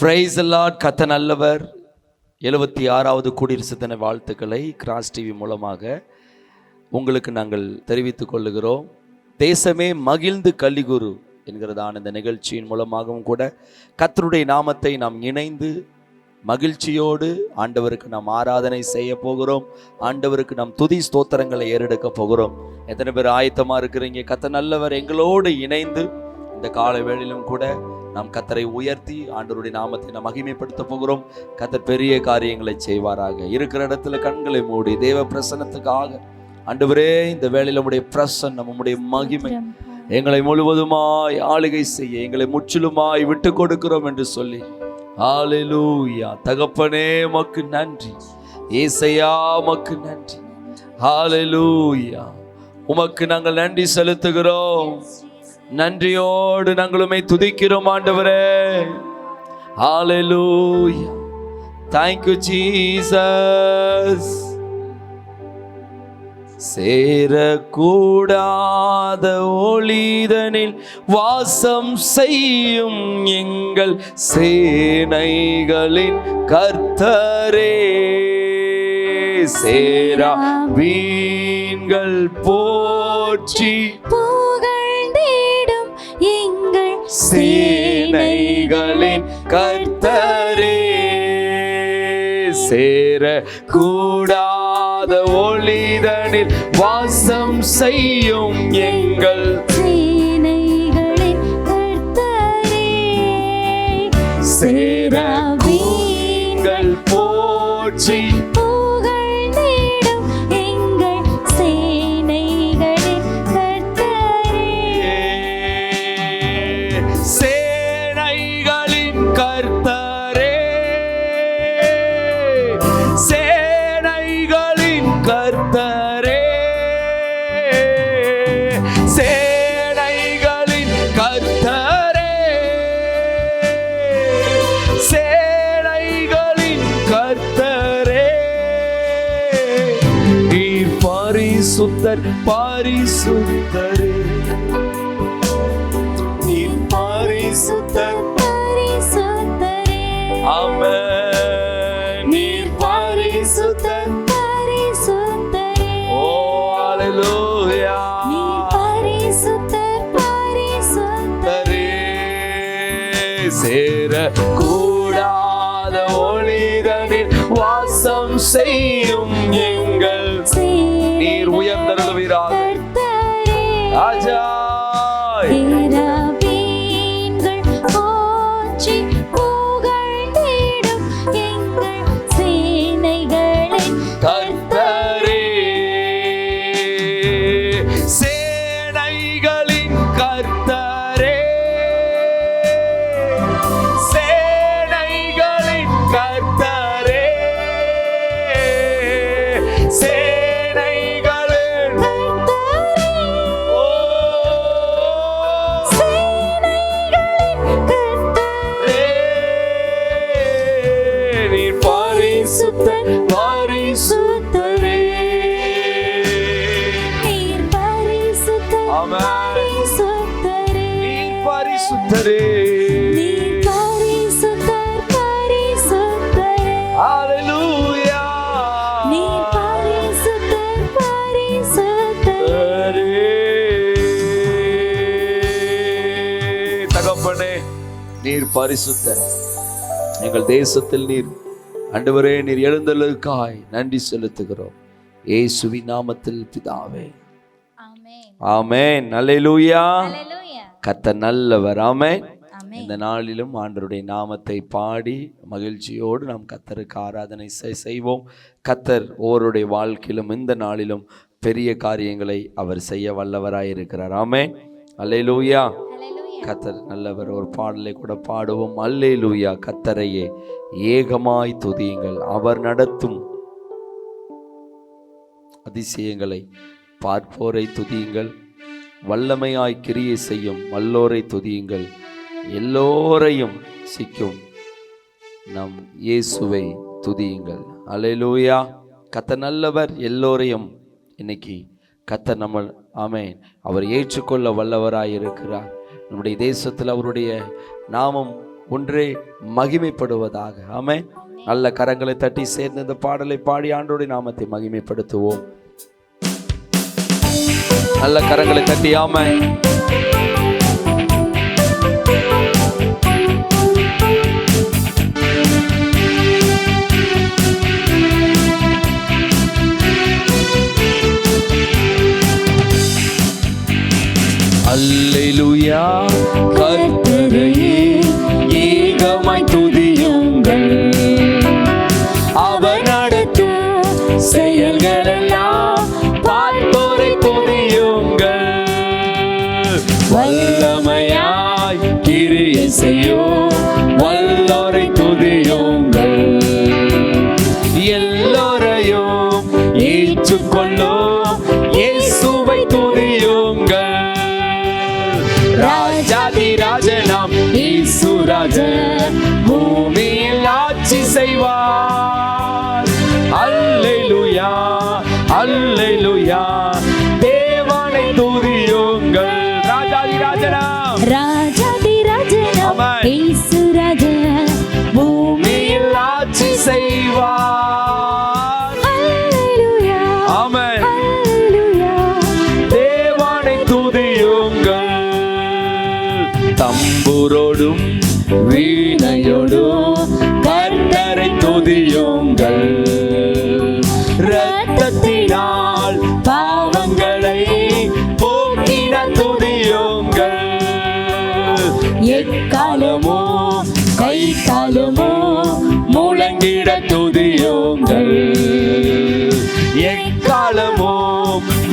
Praise the Lord. கர்த்தர் நல்லவர். 76வது குடியரசு தின வாழ்த்துக்களை கிராஸ் டிவி மூலமாக உங்களுக்கு நாங்கள் தெரிவித்துக் கொள்ளுகிறோம். தேசமே மகிழ்ந்து கலிகுரு என்கிறதான இந்த நிகழ்ச்சியின் மூலமாகவும் கூட கர்த்தருடைய நாமத்தை நாம் இணைந்து மகிழ்ச்சியோடு ஆண்டவருக்கு நாம் ஆராதனை செய்ய போகிறோம். ஆண்டவருக்கு நாம் துதி ஸ்தோத்திரங்களை ஏறெடுக்க போகிறோம். எத்தனை பேர் ஆயத்தமாக இருக்கிறீங்க? கர்த்தர் நல்லவர். எங்களோடு இணைந்து இந்த காலை வேளையிலும் கூட நாம் கர்த்தரை உயர்த்தி ஆண்டவருடைய நாமத்தை நாம் மகிமைப்படுத்த போகிறோம். கர்த்தர் பெரிய காரியங்களை செய்வாராக. இருக்கிற இடத்துல கண்களை மூடி தேவ பிரசன்னத்துக்காக ஆண்டவரே, இந்த வேளையில உம்முடைய பிரசன்னம், உம்முடைய மகிமை எங்களை முழுவதுமாய் ஆளுகை செய்ய எங்களை முற்றிலுமாய் விட்டு கொடுக்கிறோம் என்று சொல்லி ஹல்லேலூயா. தகப்பனே உமக்கு நன்றி, ஏசையா உமக்கு நன்றி, ஹல்லேலூயா. உமக்கு நாங்கள் நன்றி செலுத்துகிறோம். நன்றியோடு நாங்களுமே துதிக்கிறோம் ஆண்டவரே. ஹல்லேலூயா. Thank you Jesus. சேரக்கூடாத ஒளிதனில் வாசம் செய்யும் எங்கள் சேனைகளின் கர்த்தரே, சேரா வீண்கள் போற்றி புகழ்ந்திடும் எங்கள் சேனைகளின் கர்த்தரே, சேரக்கூடாத ஒளிதனில் வாசம் செய்யும் எங்கள் சேனைகளின் கர்த்தரே, சேரவீண்கள் போற்றி புகழ்ந்திடும் எங்கள் சேனைகளின் கர்த்தரே, சேனைகளின் கர்த்தரே, சேனைகளின் கர்த்தரே, சேனைகளின் கர்த்தரே, சேனைகளின் கர்த்தரே, நீர் பரிசுத்தர், பரிசுத்தரே, நீர் பரிசுத்தர், பரிசுத்தரே, ஆமென். நீர் பரிசுத்தர், பரிசுத்தரே, ஓ ஹல்லேலூயா. நீர் பரிசுத்தர், பரிசுத்தரே, சேரக்கூடாத ஒளிதனில் வாசம் செய்யும் எங்கள் நீர் உயர்ந்தருளுவீராக கர்த்தரே, ராஜா. சேரவீண்கள் போற்றி புகழ்ந்திடும் எங்கள் சேனைகளின் கர்த்தரே, சேனைகளின் கர்த்தரே, சேனைகளின் கர்த்தரே, சேனைகளின் ஓ கர்த்தரே, நீர் பரிசுத்தர், பரிசுத்தரே, நீர் பரிசுத்தர், ஆமென். பரிசுத்தரே, நீர் பரிசுத்தரே, நீர் பரிசுத்தர், பரிசுத்தரே, ஹல்லேலூயா. நீர் பரிசுத்தர், பரிசுத்தரே, தகப்பனே, நீர் பரிசுத்தர். எங்கள் தேசத்தில் நீர் ஆண்டவரே, நீர் எழுந்தலுக்காய் நன்றி செலுத்துகிறோம். இயேசுவின் நாமத்தில் பிதாவே, ஆமென். ஆமென். அல்லேலூயா. ஹல்லேலூயா. கர்த்தர் நல்லவர். ஆமென். ஆமென். இந்த நாளிலும் ஆண்டவருடைய நாமத்தை பாடி மகிழ்ச்சியோடு நாம் கர்த்தருக்கு ஆராதனை செய்வோம். கர்த்தர் ஒவ்வொருடைய வாழ்க்கையிலும் இந்த நாளிலும் பெரிய காரியங்களை அவர் செய்ய வல்லவராய் இருக்கிறார். ஆமென். அல்லேலூயா. ஹல்லேலூயா. கர்த்தர் நல்லவர். ஒரு பாடலை கூட பாடுவோம். அல்லேலூயா. கர்த்தரையே ஏகமாய் துதியுங்கள், அவர் நடத்தும் அதிசயங்களை பார்ப்போரை துதியுங்கள், வல்லமையாய் கிரியை செய்யும் வல்லோரை துதியுங்கள், எல்லோரையும் சிக்கும் நம் இயேசுவை துதியுங்கள். அல்லேலூயா. கர்த்தர் நல்லவர். எல்லோரையும் இன்னைக்கு கர்த்தர் நம்ம ஆமென் அவர் ஏற்றுக்கொள்ள வல்லவராய் இருக்கிறார். நம்முடைய தேசத்தில் அவருடைய நாமம் ஒன்றே மகிமைப்படுவதாக. ஆமென். நல்ல கரங்களை தட்டி சேர்ந்து இந்த பாடலை பாடி ஆண்டவருடைய நாமத்தை மகிமைப்படுத்துவோம். நல்ல கரங்களை தட்டி ஆமென். அல்லேலூயா, கர்த்தரையே ஏகமாய் துதியுங்கள். அவர் நடத்தும் செயல்களெல்லாம் பார்ப்போரை துதியுங்கள். வல்லமையாய் கிரியை செய்யும் வல்லோரை துதியுங்கள். எல்லோரையும் ஏற்றுக்கொள்ளும் இயேசுவை துதியுங்கள். ராஜாதி ராஜனாம் இயேசு ராஜன் பூமியில் ஆட்சி செய்வார். அல்லேலூயா, அல்லேலூயா, தேவனை துதியுங்கள். ராஜாதி ராஜனாம் ராஜாதி ராஜனாம் இயேசு ராஜன் பூமியில் ஆட்சி செய்வார். அல்லேலூயா, ஆமென். அல்லேலூயா, தேவனை துதியுங்கள். தம்புரோடும் வீணையோடும் கர்த்தரை துதியுங்கள். இரத்தத்தினால் பாவங்களை போக்கின துதியுங்கள். எக்காலமோ கை காலமோ முழங்கிட துதியுங்கள். எக்காலமோ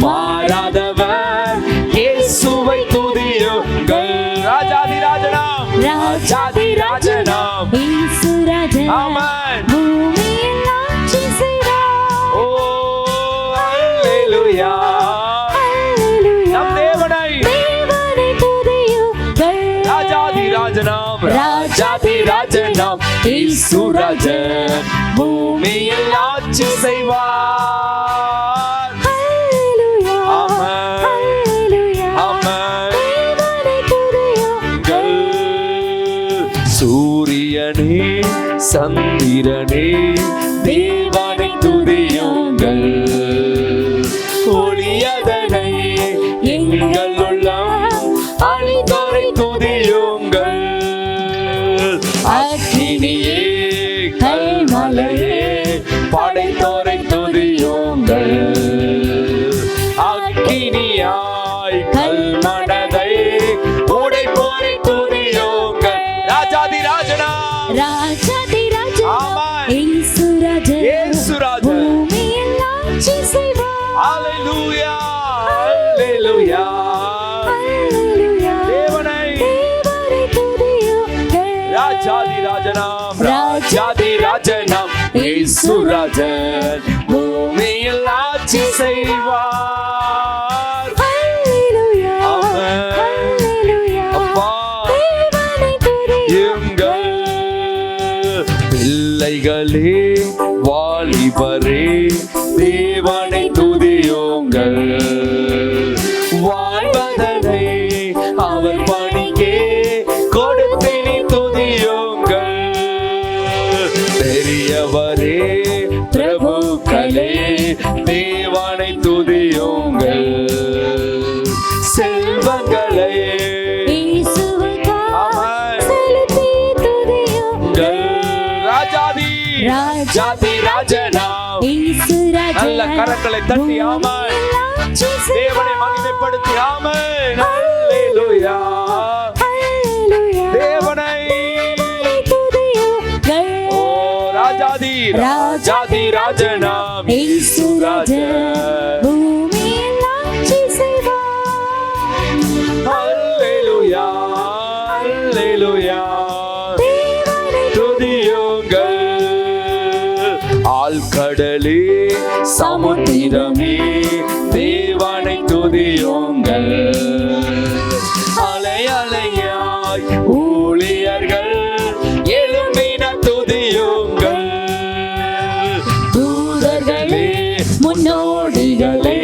மாறாதவர் இயேசுவை துதியுங்கள். ராஜாதி ராஜனாம் ராஜாதி ராஜனாம் இயேசு ராஜன் ஆமென். பூமியில் ஆட்சி செய்வார். ஓ அல்லேலூயா, அல்லேலூயா, நம் தேவனை தேவனை துதியுங்கள். ராஜாதி ராஜனாம் ராஜாதி ராஜனாம் இயேசு ராஜன் பூமியில் ஆட்சி செய்வார். அல்லேலூயா, ஆமென். அல்லேலூயா, ஆமென். தேவனை துதியுங்கள். சூரியனே சந்திரனே தேவனை துதியுங்கள். ஒளியதனை எங்கள் உள்ளம் அழிந்தோரை துதியுங்கள். அக்கினியே கல்மலையே படைத்தோரை துதியுங்கள். அக்கினியாய் கல்மனதை உடைப்போரை துதியுங்கள். ராஜாதி ராஜனாம் ராஜாதி ராஜன் ஆமென். இயேசு ராஜன் இயேசு ராஜன் பூமியில் ஆட்சி செய்வார். அல்லேலூயா, அல்லேலூயா, அல்லேலூயா, தேவனை தேவனை துதியுங்கள். ராஜாதி ராஜனாம் ராஜாதி ராஜனாம் இயேசு ராஜன் பூமியில் ஆட்சி செய்வார். அல்லேலூயா, ஆமென். அல்லேலூயா, அப்பா தேவனை துதியுங்கள். எங்கள் பிள்ளைகளே வாலிபரே தேவனை துதியுங்கள். வாழ்வதனை அவர் பணிக்கே கொடுத்தினி துதியுங்கள். பெரியவரே பிரபுக்களே தேவனை துதியுங்கள். செல்வங்களை இயேசுவுக்காக ஆமென். செலுத்தி துதியுங்கள். ராஜாதி ராஜாதி ராஜனாம் இயேசு ராஜன் நல்ல கரங்களை தட்டி ஆமென். தேவனை மகிமைப்படுத்தி ஆமென். அல்லேலூயா, அல்லேலூயா, தேவனை துதியுங்கள். ஓ ராஜாதி ராஜாதி ராஜனாம் இயேசு ராஜன் பூமியில் ஆட்சி செய்வார். அல்லேலூயா, அல்லேலூயா, தேவனை துதியுங்கள். ஆழ்கடலே சமுத்திரமே தேவனை துதியுங்கள். அலை அலையாய் ஊழியர்கள் எழும்பின துதியுங்கள். தூதர்களே முன்னோடிகளே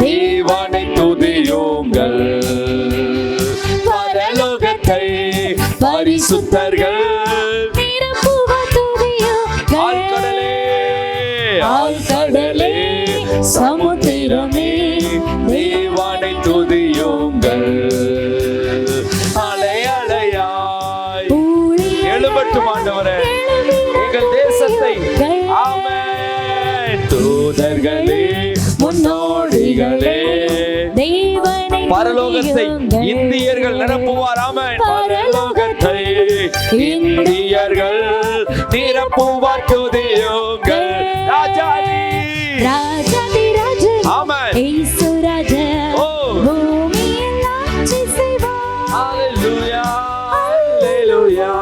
தேவனை துதியுங்கள். பரலோகத்தை பரிசுத்தர்கள் ஆழ்கடலே சமுத்திரமே தேவனை துதியுங்கள். அலை அலையாய் எழும்பட்டும் ஆண்டவரே எங்கள் தேசத்தை. ஆமென். தூதர்களே முன்னோடிகளே தேவனை பரலோகத்தை இந்தியர்கள் நிரப்புவார். ஆமென். பரலோகத்தை இந்தியர்கள் நிரப்புவார். துதியுங்கள். ராஜாதி ராஜாதி ராஜா. ஆமென். இயேசு ராஜா. ஓ. பூமியில் ஆட்சி செய்வார். ஹalleluya ஹalleluya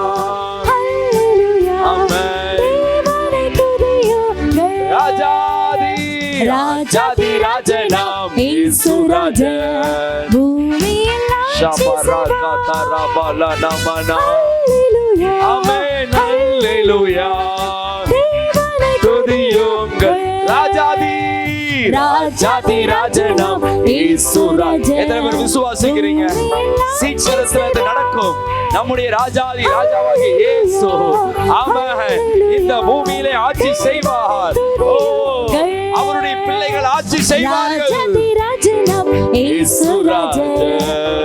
ஹல்லேலூயா. ஆமென். தேவனை துதியுங்கள். ராஜாதி ராஜாதி ராஜனாம் இயேசு ராஜா. பூமியில் ஆட்சி செய்வார். ஹல்லேலூயா. ஆமென். ஹalleluya தேவனை துதியுங்கள். ராஜாதி ராஜாதி ராஜனாம் இயேசு ராஜா. எத்தனை பேர் விசுவாசிக்கிறீங்க? சீக்கிரத்துல இது நடக்கும். நம்முடைய ராஜாதி ராஜாவாகிய இயேசு ஆமென் இந்த பூமியிலே ஆட்சி செய்வார். ஓ, அவருடைய பிள்ளைகள் ஆட்சி செய்வார்கள். ராஜாதி ராஜனாம் இயேசு ராஜா.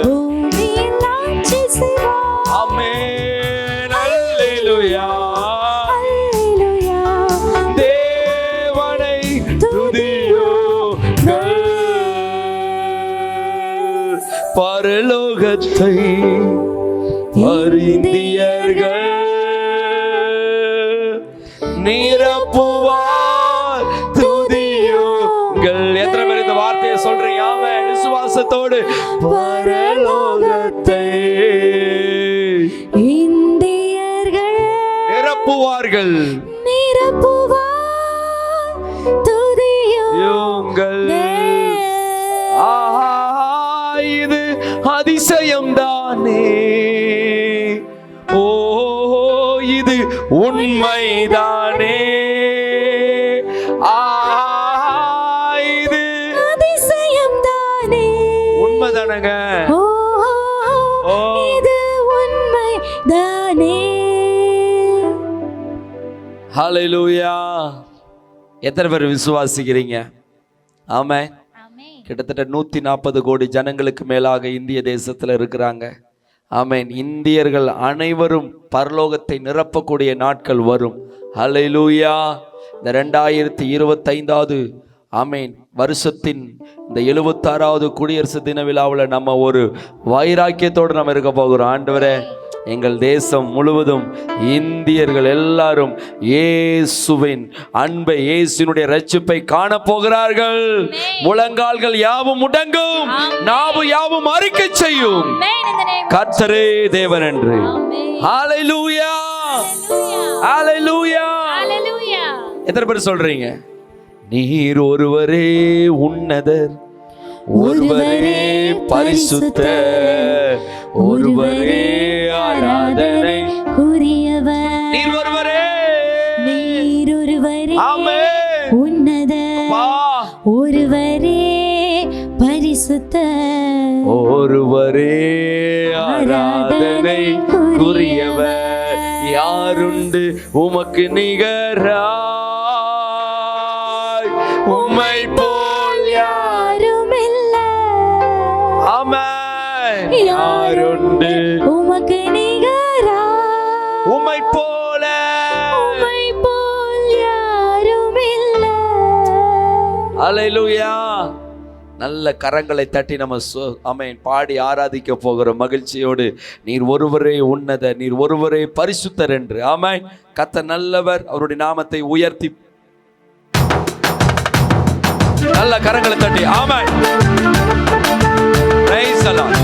பூமியில் ஆட்சி செய்வார். ஆமென். ஹalleluya ஹல்லேலூயா. தேவனை துதியுங்கள். பரலோகத்தை இந்தியர்கள் நிரப்புவார். துதியுங்கள். எத்தனை பேர் இந்த வார்த்தையை சொல்றீங்க? ஆமென். விசுவாசத்தோடு பரலோகத்தை இந்தியர்கள் நிரப்புவார்கள். நிரப்புவார். துதியுங்கள். ஆஹா, இது அதிசயம்தானே. ஓ, இது உண்மைதானே. ஆஹா, இது அதிசயம்தானே. உண்மைதானங்க. ஓ, ஓ. இது உண்மைதானே. ஹalleluya. எத்தனை பேர் விசுவாசிக்கிறீங்க? ஆமென். கிட்டத்தட்ட 140 கோடி ஜனங்களுக்கு மேலாக இந்திய தேசத்துல இருக்கிறாங்க. ஆமென். இந்தியர்கள் அனைவரும் பரலோகத்தை நிரப்பக்கூடிய நாட்கள் வரும். ஹல்லேலூயா. இந்த 2025வது ஆமென் வருஷத்தின் இந்த 76வது குடியரசு தின விழாவில் நம்ம ஒரு வைராக்கியத்தோடு நம்ம இருக்க போகிறோம். ஆண்டவரே, எங்கள் தேசம் முழுவதும் இந்தியர்கள் எல்லாரும் இயேசுவின் அன்பை, இயேசுவினுடைய ரட்சிப்பை காண போகிறார்கள். முழங்கால்கள் யாவும் முடங்கும், நாவு யாவும் அறிக்கை செய்யும், கர்த்தரே தேவன் என்று. ஹalleluya ஹalleluya. எத்தனை பேர் சொல்றீங்க? நீர் ஒருவரே உன்னதர், ஒருவரே பரிசுத்தர், ஒருவரே ஆராதனை உரியவர். நீர் ஒருவரே, நீர் ஒருவரே ஆமென். உன்னதர், பா. ஒருவரே பரிசுத்தர், ஒருவரே ஆராதனை உரியவர். யாருண்டு உமக்கு நிகராய்? உம்மை போல் யாருமில்லை. ஆமென். யாருண்டு உமக்கு நிகராய்? உம்மை போல? உம்மை போல் யாருமில்லை. ஹல்லேலூயா. நல்ல கரங்களை தட்டி நம்ம ஆமென் பாடி ஆராதிக்க போகிற மகிழ்ச்சியோடு, நீர் ஒருவரே உன்னத, நீர் ஒருவரே பரிசுத்தர் என்று. ஆமென். கர்த்தர் நல்லவர். அவருடைய நாமத்தை உயர்த்தி நல்ல கரங்களை தட்டி ஆமென். Praise the Lord.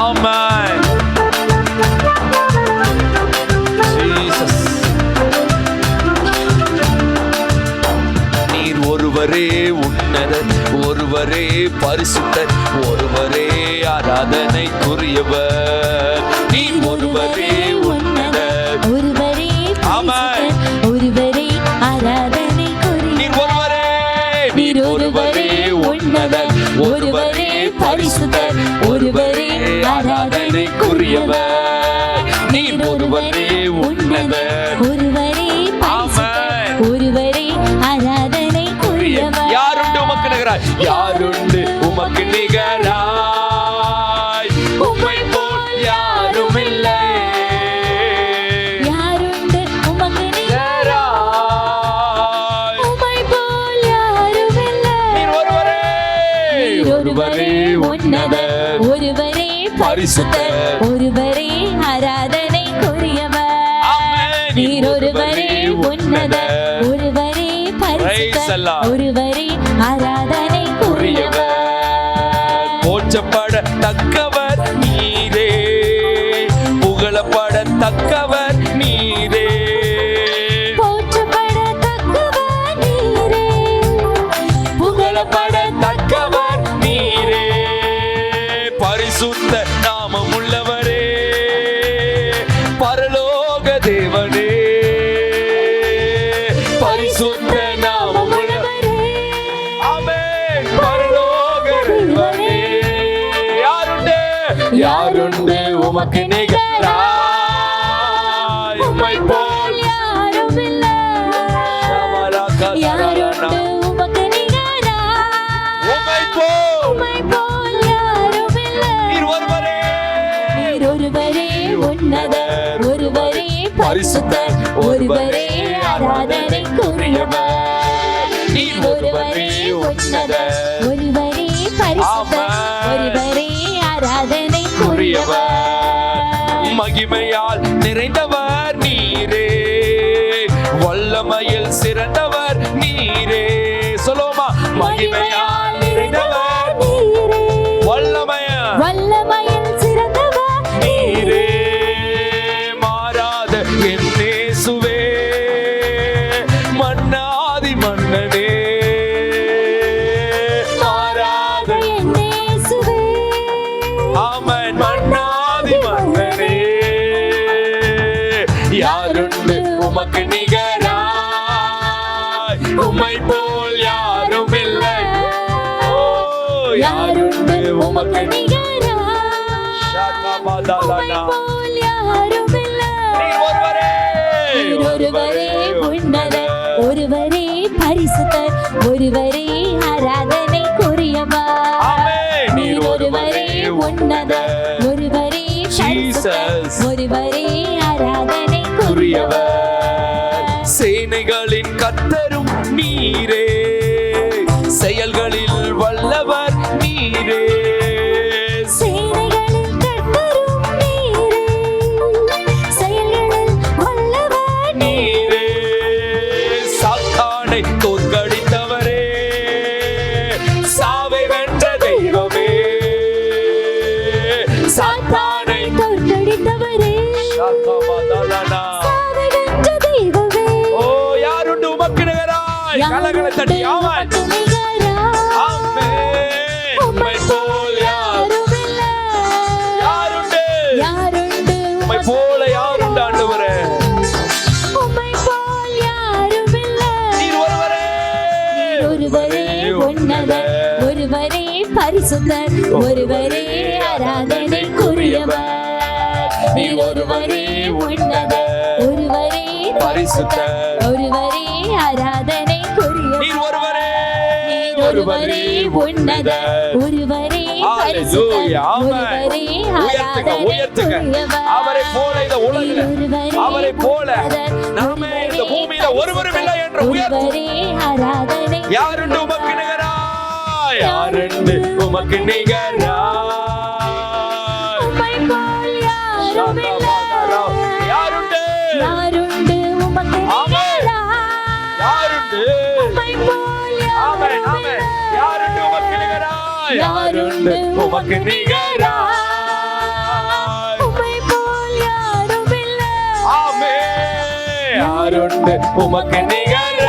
Amen. Jesus. நீர் ஒருவரே உன்னதர், ஒருவரே பரிசுத்தர், ஒருவரே ஆராதனைக்குரியவர். நீர் ஒருவரே உன்னதர், ஒருவரே ஆமென். பரிசுத்தர், ஒருவரே ஆராதனைக்குரியவர். நீர் ஒருவரே, நீர் ஒருவரே உன்னதர், ஒருவரே பரிசுத்தர், ஒருவரே ஆராதனைக்குரியவர். நீர் ஒருவரே உன்னதர், ஒருவரே நிகராய் யாருண்டு உமக்கு நிகராய் உம்மை போல் யாரும் இல்லை யாருண்டு உமக்கு நிகராய் உம்மை போல் யாரும் இல்லை நீர் ஒருவரே ஒருவரே உன்னதர் ஒருவரே பரிசுத்தர் ஒருவரே ஆராதனைக்குரியவர் நீர் ஒருவரே உன்னதர் ஒருவரே பரிசுத்தர் ஒருவரே ஆராதனைக்குரியவர் போற்றப்பட தக்கவர் நீரே புகழப்பட தக்கவர் நீரே போற்றப்பட தக்கவர் நீரே புகழப்பட தக்கவர் நீரே பரிசுத்த நாமமுள்ளவரே பரலோக தேவனே பரிசுத்த நாமமுள்ளவரே ஆமென் பரலோக தேவனே யாருண்டு யாருண்டு உமக்கு நிகராய் உம்மை போல் யாரும் இல்லை யாருண்டு உமக்கு நிகராய் உம்மை போல் உம்மை போல் யாரும் இல்லை நீர் ஒருவரே நீர் ஒருவரே உன்னதர் ஒருவரே பரிசுத்தர் ஒருவரே ஆராதனைக்குரியவர் நீர் ஒருவரே உன்னதர் ஒருவரே பரிசுத்தர் ஒருவரே ஆராதனைக்குரியவர் மகிமையால் நிறைந்தவர் நீரே வல்லமையில் சிறந்தவர் நீரே சொல்லுவோமா மகிமையால் நிறைந்தவர் நீரே வல்லமையால் வல்லமையில் சிறந்தவர் நீரே மாறாத என் இயேசுவே மன்னாதி மன்னனே மாறாத என் இயேசுவே ஆமென் மன்னாதி மன்னனே யாருண்டு உமக்கு நிகராய் உம்மை போல் யாரும் இல்லை ஓ யாருண்டு உமக்கு நிகராய் ஷாகமதலனா போல் யாரும் இல்லை நீர் ஒருவரே நீர் ஒருவரே உன்னதர் ஒருவரே பரிசுத்தர் ஒருவரே ஆராதனைக்குரியவர் ஆமென் நீர் ஒருவரே உன்னதர் ஒருவரே பரிசுத்தர் Jesus. ஒருவரே ஆராதனைக்குரியவர் புரியவர் சேனைகளின் கர்த்தரும் நீரே செயல்களில் வல்லவர் நீரே சேனைகளின் கர்த்தரும் நீரே செயல்களில் வல்லவர் நீரே சாத்தானை தோற்கடித்தவரே சாவை வென்ற தெய்வமே சாத்தானை தோற்கடித்தவரே ஷாகமதலனா சாவை வென்ற தெய்வமே ஓ யாருண்டு உமக்கு நிகராய் கலகல தட்டி ஆமென் ஆமென் உம்மை போல் யாரும் இல்லை யாருண்டு யாருண்டு உம்மை போல யாருண்டு ஆண்டவரே உம்மை போல் யாரும் இல்லை நீர் ஒருவரே ஒருவரே உன்னதர் ஒருவரே பரிசுத்தர் ஒருவரே ஆராதனைக்குரியவர் நீர் ஒருவரே உன்னதர் ஒருவரே பரிசுத்தர் ஒருவரே ஆராதனைக்குரியவர் நீர் ஒருவரே நீர் ஒருவரே உன்னதர் ஒருவரே பரிசுத்தர் Hallelujah. Amen. ஒருவரே உயர்த்துங்க ஆராதனைக்குரியவர் அவரை போல இந்த உலகில் அவரை போல நாமே இந்த பூமியில ஒருவரும் இல்லை என்று உயர்த்து ஒருவரே ஆராதனை யாருண்டு உமக்கு நிகராய் யாருண்டு உமக்கு நிகராய் உம்மை போல் யாரும் இல்லை யாருண்டு யாருண்டு உமக்கு ஆமென். நிகராய் யாருண்டு உம்மை போல் ஆமென் யாரும் ஆமென் இல்லை யாருண்டு உமக்கு நிகராய் யாருண்டு உமக்கு நிகராய் உம்மை போல் யாரும் இல்லை ஆமென் யாருண்டு உமக்கு நிகராய்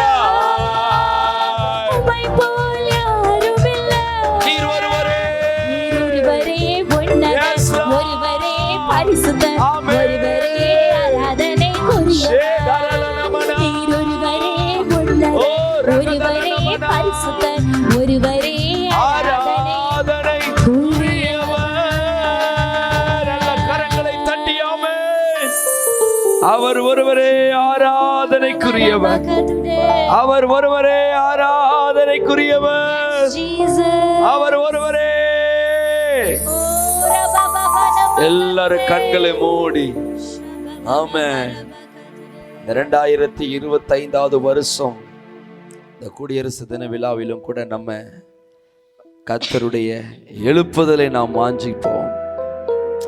உம்மை போல் யாரும் இல்லை நீர் ஒருவரே நீர் ஒருவரே உன்னதர் Yes, Lord. ஒருவரே பரிசுத்தர் Amen. ஒருவரே ஆராதனைக்குரியவர் ஷேதரலனமனா. நீர் ஒருவரே உன்னதர் ஓ, ஒருவரே ரகதரலமனா. பரிசுத்தர் ஒருவரே ஆராதனை ஆராதனை உரியவர். நல்ல கரங்களை தட்டி ஆமென். அவர் ஒருவரே ஆராதனை ஆராதனைக்குரியவர். அவர் ஒருவரே ஆராதனைக்குரியவர். அவர் ஒருவரே. எல்லாரும் கண்களை மூடி ஆமென். 2025வது வருஷம் இந்த குடியரசு தின விழாவிலும் கூட நம்ம கர்த்தருடைய எழுப்புதலை நாம் வாஞ்சிப்போம்.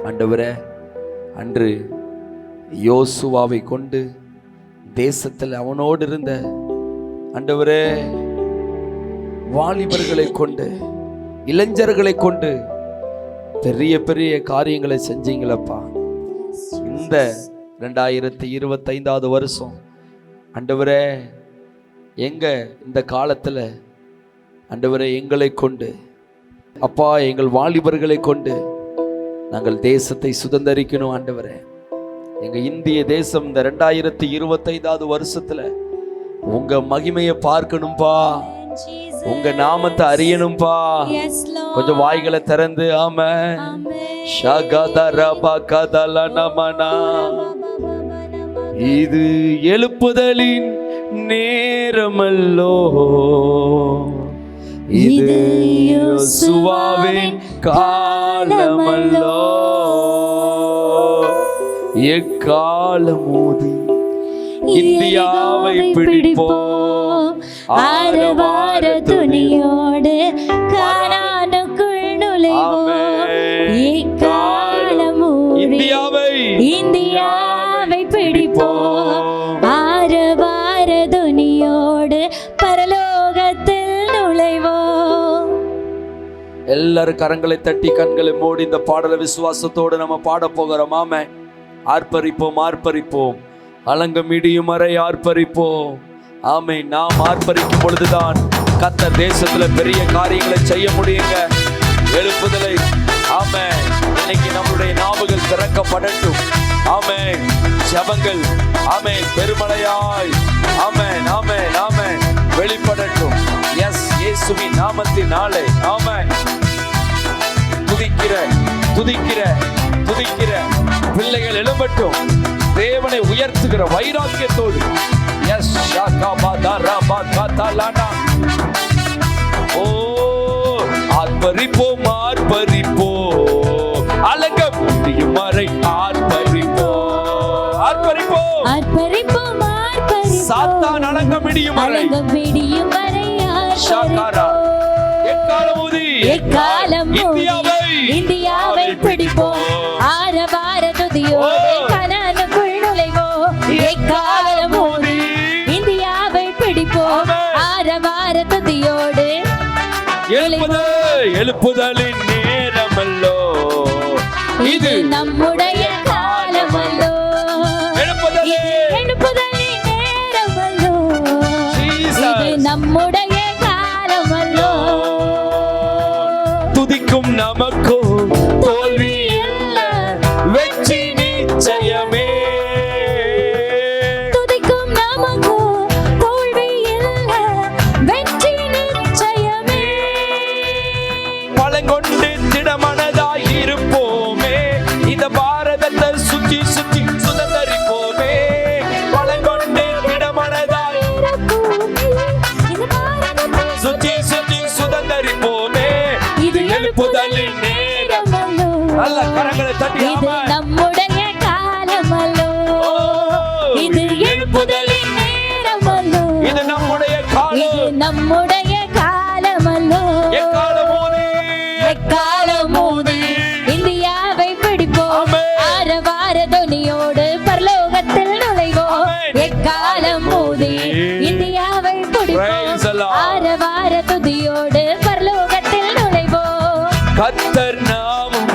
ஆண்டவரே, அன்று யோசுவாவை கொண்டு தேசத்தில் அவனோடு இருந்த ஆண்டவரே வாலிபர்களை கொண்டு இளைஞர்களை கொண்டு பெரிய பெரிய காரியங்களை செஞ்சீங்களப்பா. இந்த 2025வது வருஷம் ஆண்டவரே எங்க இந்த காலத்துல ஆண்டவரே எங்களை கொண்டு அப்பா எங்கள் வாலிபர்களை கொண்டு நாங்கள் தேசத்தை சுதந்தரிக்கணும். ஆண்டவரே, எங்க இந்திய தேசம் இந்த 2025வது வருஷத்துல உங்க மகிமையை பார்க்கணும்பா, உங்க நாமத்தை அறியணும்பா. கொஞ்சம் வாய்களை திறந்து ஆமென். இது எழுப்புதலின் நேரமல்லோ, இது யோசுவாவின் காலமல்லோ. எக்காலம் ஊதி இந்தியாவை பிடிப்போம், ஆரவார துணியோடு கானானுக்குள் நுழைவோம். எக்காலம் ஊதி இந்தியாவை பிடிப்போம், ஆரவார துணியோடு பரலோகத்தில் நுழைவோம். எல்லாரும் கரங்களை தட்டி கண்களை மூடி இந்த பாடலை விசுவாசத்தோடு நம்ம பாட போகிறோம். ஆமென். ஆர்ப்பரிப்போம், ஆர்ப்பரிப்போம், அலங்கம் இடியும் வரை ஆர்ப்பரிப்போம். ஆமென். நாம் ஆர்ப்பரிக்கும் பொழுதுதான் கர்த்தர் தேசத்துல பெரிய காரியங்களை செய்ய முடியுங்க. எழுப்புதலை ஆமென். இன்னைக்கு நம்முடைய நாவுகள் திறக்கப்படட்டும். ஆமென். ஜெபங்கள் ஆமென் பெருமழையாய் ஆமென் ஆமென் ஆமென் வெளிப்படட்டும். எஸ், இயேசுவின் நாமத்தினாலே ஆமென். துதிக்கிற துதிக்கிற துதிக்கிற பிள்ளைகள் எழும்பட்டும். தேவனை உயர்த்துகிற வைராக்கியத்தோடு. எஸ், ஓ ஆர்ப்பரிப்போம், ஆர்ப்பரிப்போம், அலங்க முடியும் வரை ஆர்ப்பரிப்போம், ஆர்ப்பரிப்போம், ஆர்ப்பரிப்போம், ஆர்ப்பரிப்போம், சாத்தான் அலங்க முடியும் வரை ஆர்ப்பரிப்போம். எக்காலம் ஊதி இந்தியாவை பிடிப்போம், ஆரவார துதியோடு கானானுக்குள் நுழைவோம். எக்காலம் ஊதி இந்தியாவை பிடிப்போம், ஆரவார துதியோடு. எழுப்புதலின் நேரமல்லோ, இது நம்முடைய காலமல்லோ. எழுப்புதலின் நேரமல்லோ, இது நம்முடைய காலமல்லோ. துதிக்கும் நமக்கும் தோல்வி இல்ல, வெற்றி நிச்சயமே. துதிக்கும் நமக்கும் தோல்வி இல்ல, வெற்றி நிச்சயமே. பலங்கொண்டு திடமனதாய் இருப்போமே, இந்த பாரதத்தை சுற்றி சுற்றி சுதந்தரிப்போமே. பலங்கொண்டு திடமனதாய் சுற்றி சுற்றி சுதந்தரிப்போமே. இது எழுப்புதலின் நேரம். நல்ல கரங்களை தட்டி இது நம்முடைய காலமல்லோ, இது எழுப்புதலின் நேரமல்லோ. இது நம்முடைய காலம், இது நம்முடைய காலமல்லோ. எக்காலம் ஊதி இந்தியாவை பிடிப்போம், ஆரவார துணியோடு பரலோகத்தில் நுழைவோம். எக்காலம் ஊதி இந்தியாவை பிடிப்போம், ஆரவார துதியோடு பரலோகத்தில் நுழைவோம். கர்த்தர் நாமம்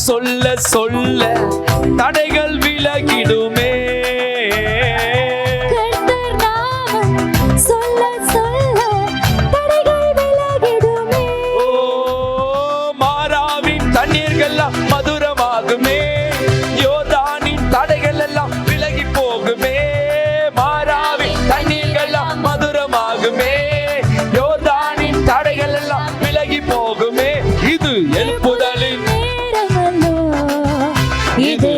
சொல்ல சொல்ல தடைகள் விலகிடுமே. கர்த்தர் நாமம் சொல்ல சொல்ல தடைகள் விலகிடுமே. ஓ மாராவின் தண்ணீர்கள் எல்லாம் மதுரமாகுமே, யோர்தானின் தடைகள் எல்லாம் விலகி போகுமே. மாராவின் தண்ணீர்கள் எல்லாம் மதுரமாகுமே, யோர்தானின் தடைகள் எல்லாம் விலகி போகுமே. இது எழுப்புதலின் நேரமல்லோ, இது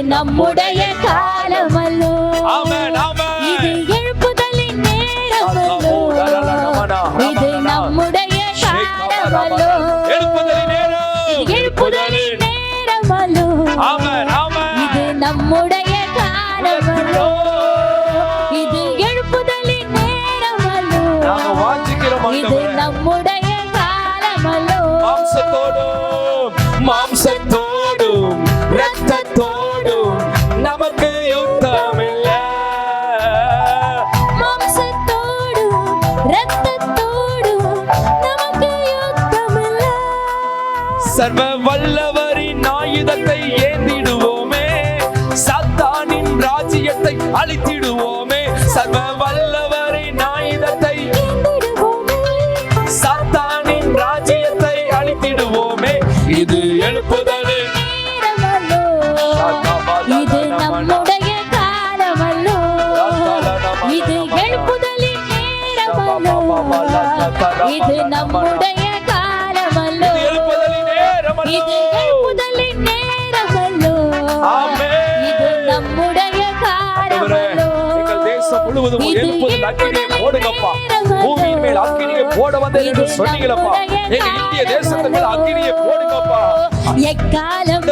மாம்சத்தோடும் இரத்தத்தோடும் நமக்கு யுத்தம் இல்ல. மாம்சத்தோடும் இரத்தத்தோடும் நமக்கு யுத்தமில்ல. சர்வ வல்லவரின் ஆயுதத்தை ஏந்திடுவோமே, சாத்தானின் ராஜ்யத்தை அழித்திடுவோமே. சர்வ வல்லவரின் ஆயுதத்தை ஏந்திடுவோமே, சாத்தானின் ராஜ்யத்தை அழித்திடுவோமே. இது எழுப்புதலின் நேரமல்லோ, இது நம்முடைய காலமல்லோ. இது எழுப்புதலின் நேரமல்லோ, இது நம்முடைய காலமல்லோ. இது எழுப்புதலின் நேரமல்லோ, இது நம்முடைய காலமல்லோ. எங்கள் தேசம் முழுவதும் இது எழுப்புதல் அக்கினியை போடுங்கப்பா. பூமியின் மேல் அக்கினியை போட வந்தேன் என்று சொன்னீங்களப்பா. எங்க இந்திய தேசத்தின் மேல் அக்கினியை போடுங்கப்பா. எக்காலம்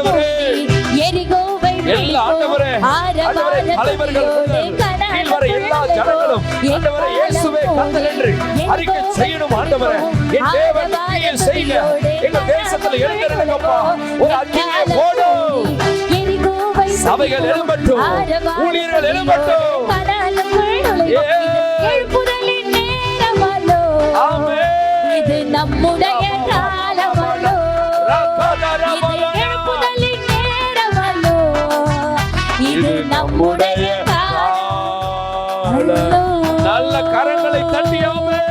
எரிகோவை எல்லா ஆண்டவரே, ஆண்டவரே, தலைவர்கள் கீழ்வரை எல்லா ஜனங்களும் ஆண்டவரே இயேசுவே கர்த்தர் என்று அறிக்கை செய்யணும். ஆண்டவரே, என் தேவன் நீதியை செய்யுங்க. எங்க தேசத்துல எழுந்திருங்கப்பா. ஒரு அக்கினியை போடும். சபைகள் எழும்பட்டும், ஊழியர்கள் எழும்பட்டும். எழுப்புதலின் நேரமல்லோ, இது நம்முடைய காலமல்லோ. இது எழுப்புதலின் நேரமல்லோ, இது நம்முடைய காலமல்லோ. நல்ல கரங்களை தட்டியாமே.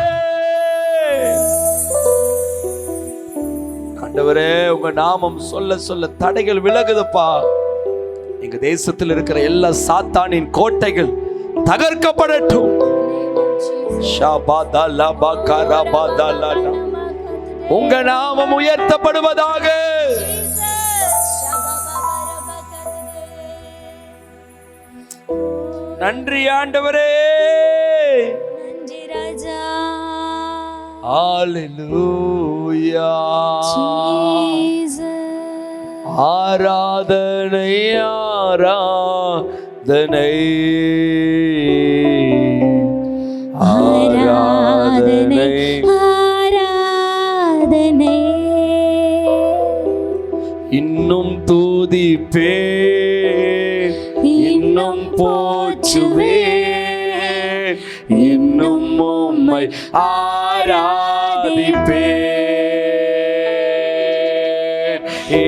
ஆண்டவரே, உங்க நாமம் சொல்ல சொல்ல தடைகள் விலகுதுப்பா. எங்க தேசத்தில் இருக்கிற எல்லா சாத்தானின் கோட்டைகள் தகர்க்கப்படட்டும். உங்க நாமம் உயர்த்தப்படுவதாக. நன்றி ஆண்டவரே. நன்றி ராஜா. ஹalleluya. ஆராதனை ஆராதனை ஆராதனை ஆராதனை. இன்னும் துதிப்பே, இன்னும் போற்றுவே, இன்னும் உம்மை ஆராதிப்பே,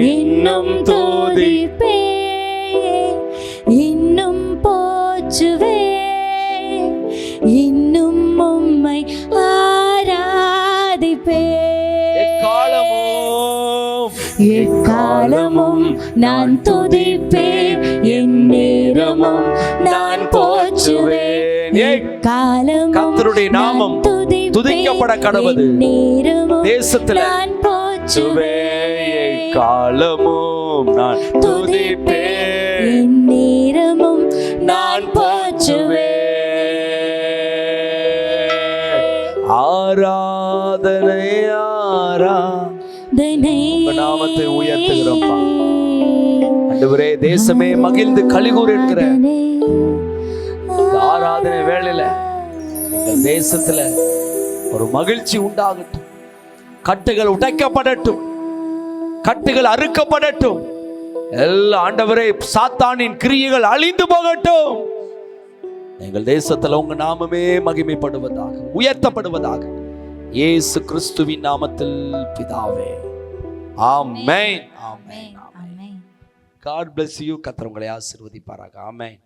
இன்னும் துதிப்பே, இன்னும் போற்றுவே, இன்னும் உம்மை ஆராதிப்பே. எக்காலமும் நான் துதிப்பேன், எந்நேரமும் நான் போற்றுவேன். எக்காலமும் கர்த்தருடைய நாமம் துதிக்கப்பட கடவுது. தேசத்துல நான் போற்றுவேன், காலமும் நான் துதிப்பேன், எந்நேரமும் நான் போற்றுவேன். ஆராதனை ஆராதனை. நாமத்தை உயர்த்துகிறோம்ப்பா. ஆண்டவரே, தேசமே மகிழ்ந்து களிகூர் என்கிற ஆராதனை வேளையில எங்கள் தேசத்துல ஒரு மகிழ்ச்சி உண்டாகட்டும். கட்டுகள் உடைக்கப்படட்டும், கட்டுகள் அறுக்கப்படட்டும். எல்லா ஆண்டவரே, சாத்தானின் கிரியைகள் அழிந்து போகட்டும். எங்கள் தேசத்துல உங்க நாமமே மகிமைப்படுவதாக, உயர்த்தப்படுவதாக. இயேசு கிறிஸ்துவின் நாமத்தில் பிதாவே, ஆமென். ஆமென். God bless you. கர்த்தர் உங்களை ஆசீர்வதிப்பாராக. ஆமென்.